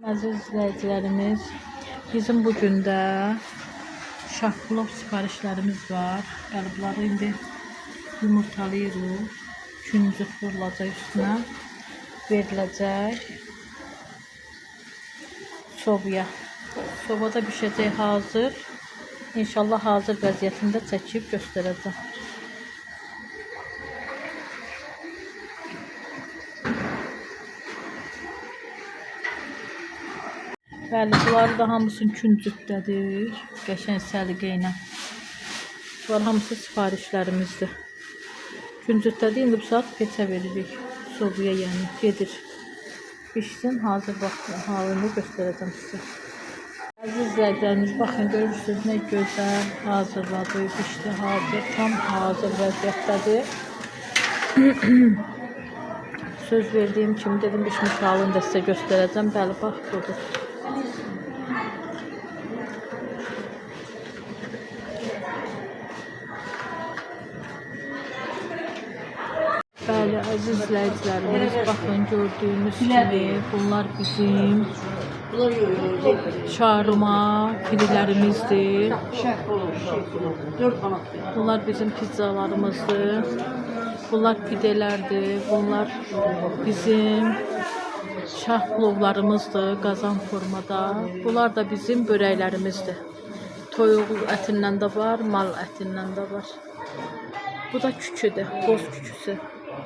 Aziz izləyicilərimiz, bizim bugün də şahplov sifarişlərimiz var. Yəni bunları indi yumurtalayırıq. Küncük vurulacaq üstünə, veriləcək sobaya. Sobada bişəcək hazır. İnşallah hazır vəziyyətində çəkib göstərəcəm. Bəli, bunları da hamısını küncükdədir. Qəşəng səliqə ilə. Bunlar hamısı sifarişlərimizdir. Küncükdədir. İndi bu saat peçə veririk. Sobaya yəni gedir. Pişsin, hazır vaxt halını göstərəcəm sizə. Əziz izləyicilərimiz, baxın, görürsünüz nə gözəl hazırladı, pişdi, hazır, tam hazır vəziyyətdədir. Söz verdiyim kimi dedim, pişmiş halını da sizə göstərəcəm. Bəli, bax, budur. Bəli, əziz izləyicilərimiz, baxın, gördüyünüz kimi bunlar bizim şarma filələrimizdir. Bunlar bizim pizzalarımızdır. Bunlar pidelərdir. Bunlar bizim şah plovlarımızdır, qazan formada. Bunlar da bizim börəklərimizdir. Toyuq ətindən də var, mal ətindən də var. Bu da küküdür, boz küküsü.